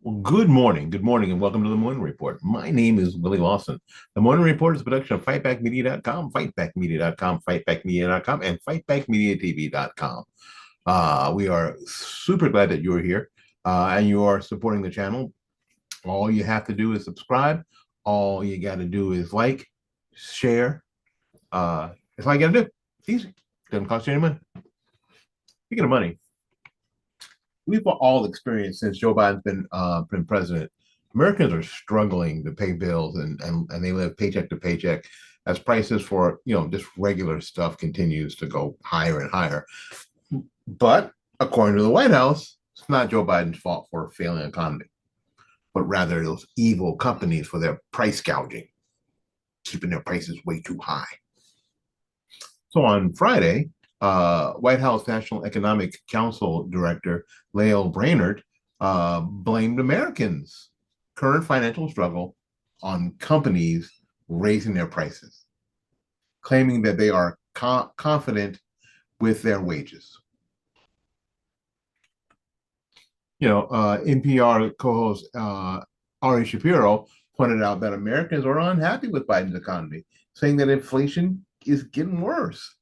Well, good morning, and welcome to the Morning Report. My name is Willie Lawson. The Morning Report is a production of fightbackmedia.com, fightbackmedia.com, fightbackmedia.com, and fightbackmediatv.com. We are super glad that you're here and you are supporting the channel. All you have to do is subscribe. All you got to do is like, share. That's all you got to do. It's easy. Doesn't cost you any money. Speaking of money, we've all experienced since Joe Biden's been president. Americans are struggling to pay bills and they live paycheck to paycheck as prices for just regular stuff continues to go higher and higher. But according to the White House, it's not Joe Biden's fault for a failing economy, but rather those evil companies for their price gouging, keeping their prices way too high. So on Friday, White House National Economic Council Director Lael Brainerd blamed Americans' current financial struggle on companies raising their prices, claiming that they are confident with their wages. NPR co-host Ari Shapiro pointed out that Americans are unhappy with Biden's economy, saying that inflation is getting worse.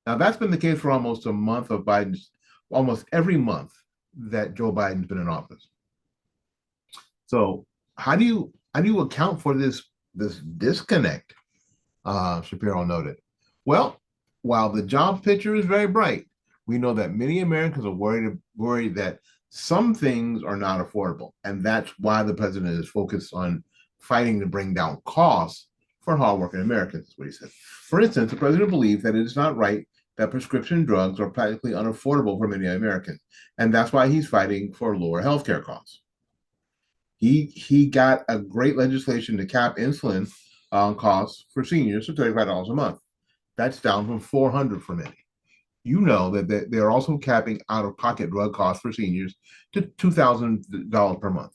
Now, that's been the case for almost a month of Biden's, almost every month that Joe Biden's been in office. So how do you account for this disconnect? Shapiro noted. Well, while the job picture is very bright, we know that many Americans are worried that some things are not affordable, and that's why the president is focused on fighting to bring down costs for hardworking Americans, is what he said. For instance, the president believes that it is not right that prescription drugs are practically unaffordable for many Americans, and that's why he's fighting for lower healthcare costs. He got a great legislation to cap insulin costs for seniors to $35 a month. That's down from $400 for many. You know that they're also capping out-of-pocket drug costs for seniors to $2,000 per month.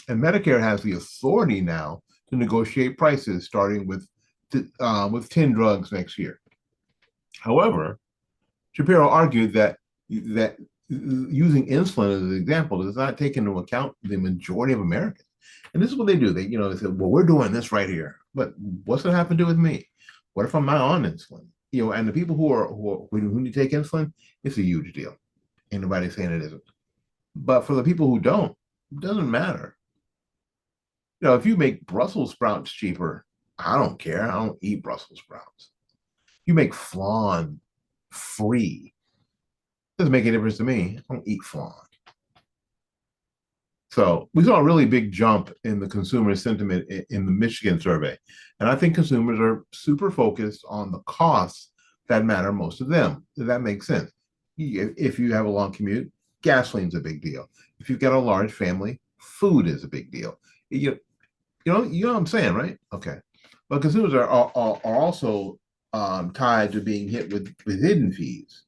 And Medicare has the authority now to negotiate prices starting with 10 drugs next year. However, Shapiro argued that using insulin as an example does not take into account the majority of Americans. And this is what they do. They said, well, we're doing this right here, but what's going to have to do with me? What if I'm not on insulin? And the people who need to take insulin, it's a huge deal. Ain't nobody saying it isn't. But for the people who don't, it doesn't matter. If you make Brussels sprouts cheaper, I don't care. I don't eat Brussels sprouts. You make flan free. Doesn't make any difference to me. I don't eat flan. So we saw a really big jump in the consumer sentiment in the Michigan survey. And I think consumers are super focused on the costs that matter most to them. That makes sense. If you have a long commute, gasoline's a big deal. If you've got a large family, food is a big deal. You know what I'm saying, right? Okay. But consumers are also tied to being hit with hidden fees.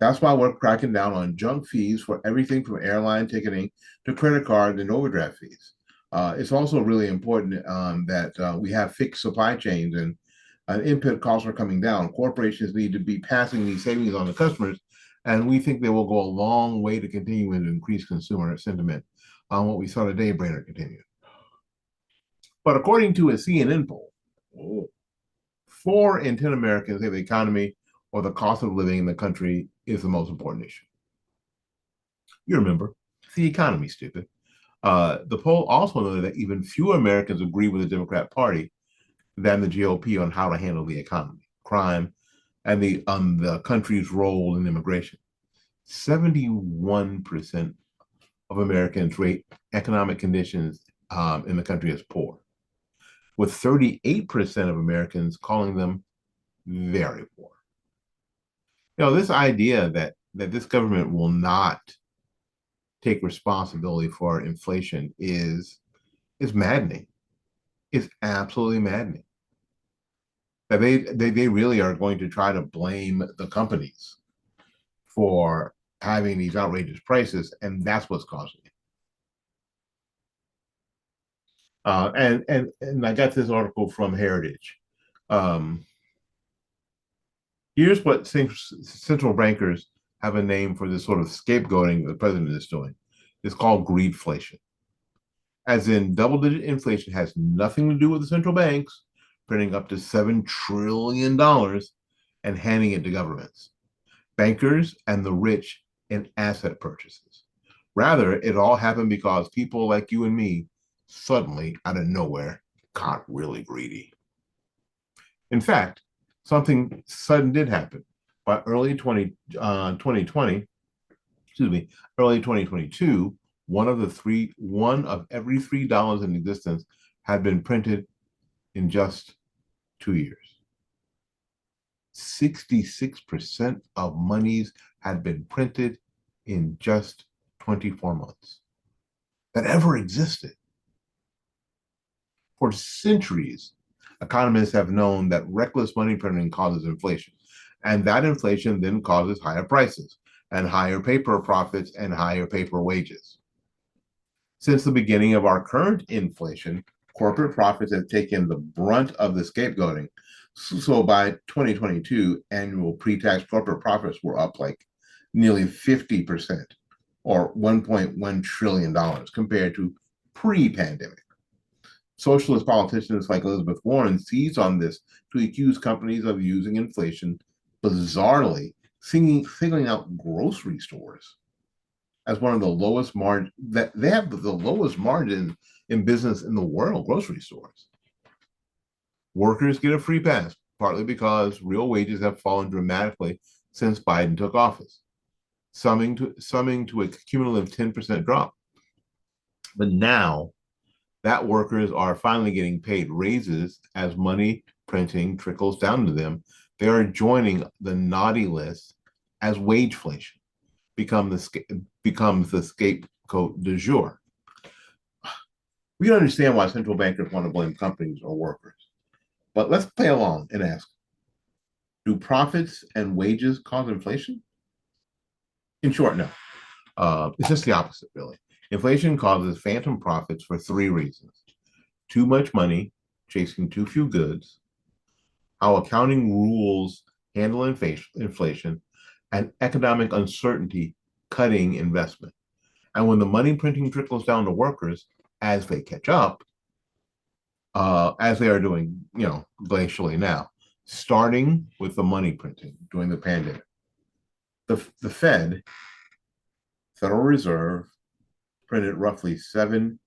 That's why we're cracking down on junk fees for everything from airline ticketing to credit card and overdraft fees. It's also really important that we have fixed supply chains and input costs are coming down. Corporations need to be passing these savings on to customers, and we think they will go a long way to continuing to increase consumer sentiment on what we saw today. Brainerd continued. But according to a CNN poll, 4 in 10 Americans say the economy or the cost of living in the country is the most important issue. You remember, it's the economy, stupid. The poll also noted that even fewer Americans agree with the Democrat Party than the GOP on how to handle the economy, crime, and the country's role in immigration. 71% of Americans rate economic conditions in the country as poor, with 38% of Americans calling them very poor. This idea that this government will not take responsibility for inflation is maddening. It's absolutely maddening. That they really are going to try to blame the companies for having these outrageous prices, and that's what's causing it. And I got this article from Heritage. Here's what central bankers have a name for this sort of scapegoating the president is doing. is called greedflation. As in, double-digit inflation has nothing to do with the central banks printing up to $7 trillion and handing it to governments, bankers, and the rich in asset purchases. Rather, it all happened because people like you and me suddenly, out of nowhere, got really greedy. In fact, something sudden did happen. By early 2020, excuse me, early 2022, one of every $3 in existence had been printed in just 2 years. 66% of monies had been printed in just 24 months that ever existed. For centuries, economists have known that reckless money printing causes inflation, and that inflation then causes higher prices and higher paper profits and higher paper wages. Since the beginning of our current inflation, corporate profits have taken the brunt of the scapegoating. So by 2022, annual pre-tax corporate profits were up like nearly 50%, or $1.1 trillion compared to pre-pandemic. Socialist politicians like Elizabeth Warren seized on this to accuse companies of using inflation bizarrely, singling out grocery stores as one of the lowest margin, that they have the lowest margin in business in the world, grocery stores. Workers get a free pass, partly because real wages have fallen dramatically since Biden took office, summing to a cumulative 10% drop. But now that workers are finally getting paid raises as money printing trickles down to them, they are joining the naughty list as wageflation becomes the scapegoat du jour. We can understand why central bankers want to blame companies or workers. But let's play along and ask, do profits and wages cause inflation? In short, no. It's just the opposite, really. Inflation causes phantom profits for three reasons: too much money chasing too few goods, how accounting rules handle inflation, and economic uncertainty cutting investment. And when the money printing trickles down to workers as they catch up, as they are doing, glacially now, starting with the money printing during the pandemic. The Federal Reserve, printed roughly $7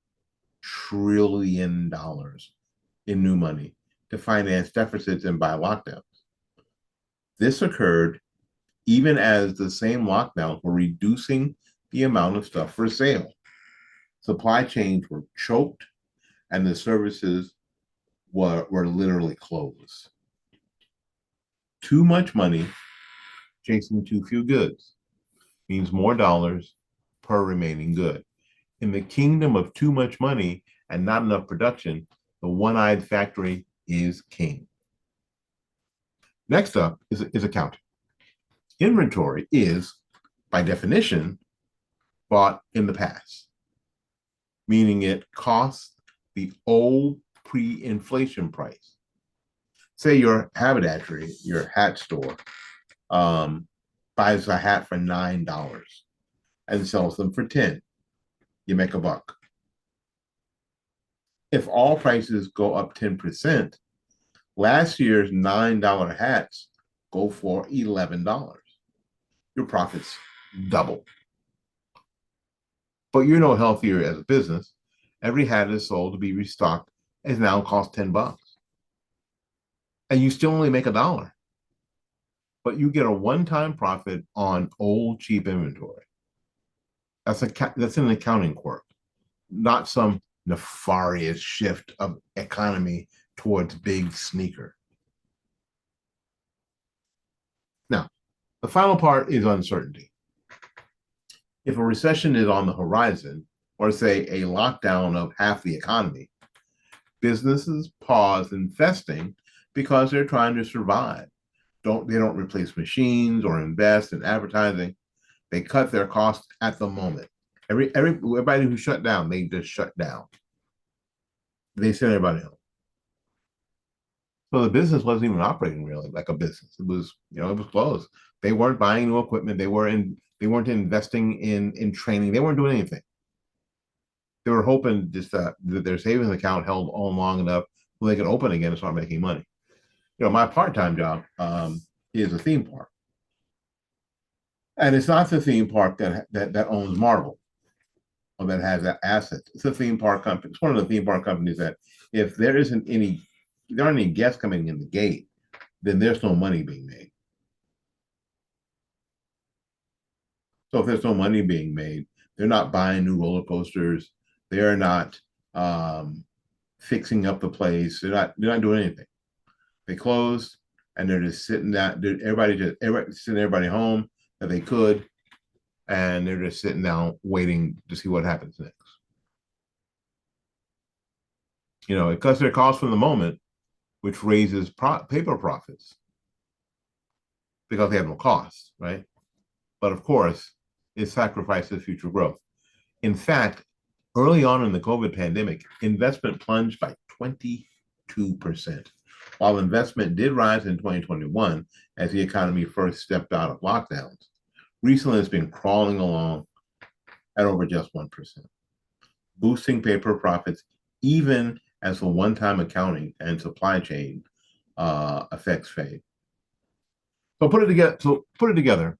trillion in new money to finance deficits and buy lockdowns. This occurred even as the same lockdowns were reducing the amount of stuff for sale. Supply chains were choked and the services were literally closed. Too much money chasing too few goods means more dollars per remaining good. In the kingdom of too much money and not enough production, the one-eyed factory is king. Next up is accounting. Inventory is, by definition, bought in the past, meaning it costs the old pre-inflation price. Say your haberdashery, your hat store, buys a hat for $9 and sells them for $10. You make a buck. If all prices go up 10%, last year's $9 hats go for $11. Your profits double. But you're no healthier as a business. Every hat is sold to be restocked and now costs $10. And you still only make $1. But you get a one-time profit on old, cheap inventory. That's an accounting quirk, not some nefarious shift of economy towards big sneaker. Now, the final part is uncertainty. If a recession is on the horizon, or say a lockdown of half the economy, businesses pause investing because they're trying to survive. They don't replace machines or invest in advertising. They cut their costs at the moment. Everybody who shut down, they just shut down. They sent everybody home. So the business wasn't even operating really like a business. It was, it was closed. They weren't buying new equipment. They weren't investing in training. They weren't doing anything. They were hoping just that their savings account held on long enough so they could open again and start making money. My part-time job is a theme park, and it's not the theme park that owns Marvel or that has that asset. It's a theme park company. It's one of the theme park companies that if there isn't any, if there aren't any guests coming in the gate, then there's no money being made. So if there's no money being made, they're not buying new roller coasters. They're not fixing up the place. They're not doing anything. They closed and they're just sitting down. Everybody sending everybody home that they could, and they're just sitting down waiting to see what happens next. It cuts their costs from the moment, which raises paper profits because they have no costs, right? But of course, it sacrifices future growth. In fact, early on in the COVID pandemic, investment plunged by 22%. While investment did rise in 2021 as the economy first stepped out of lockdowns, recently it's been crawling along at over just 1%, boosting paper profits even as the one-time accounting and supply chain effects fade. So put it together,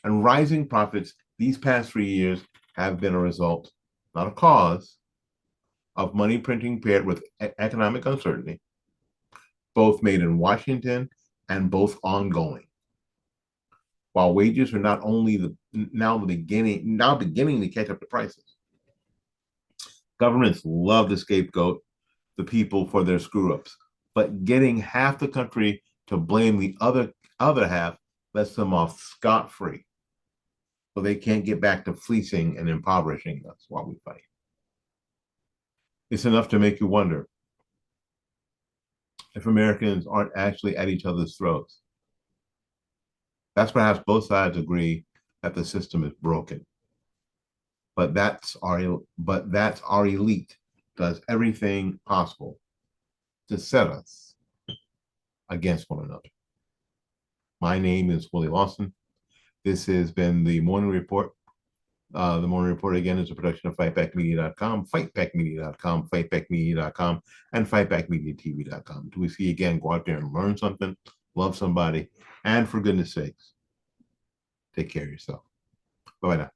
and rising profits these past 3 years have been a result, not a cause, of money printing paired with economic uncertainty, both made in Washington and both ongoing. While wages are not only now beginning to catch up to prices. Governments love to scapegoat the people for their screw-ups, but getting half the country to blame the other half lets them off scot-free. So they can't get back to fleecing and impoverishing us while we fight. It's enough to make you wonder if Americans aren't actually at each other's throats. That's perhaps both sides agree that the system is broken. But that's our elite does everything possible to set us against one another. My name is Willie Lawson. This has been the Morning Report. The Morning Report, again, is a production of fightbackmedia.com, fightbackmedia.com, fightbackmedia.com, and fightbackmediatv.com. Until we see you again, go out there and learn something, love somebody, and for goodness sakes, take care of yourself. Bye-bye now.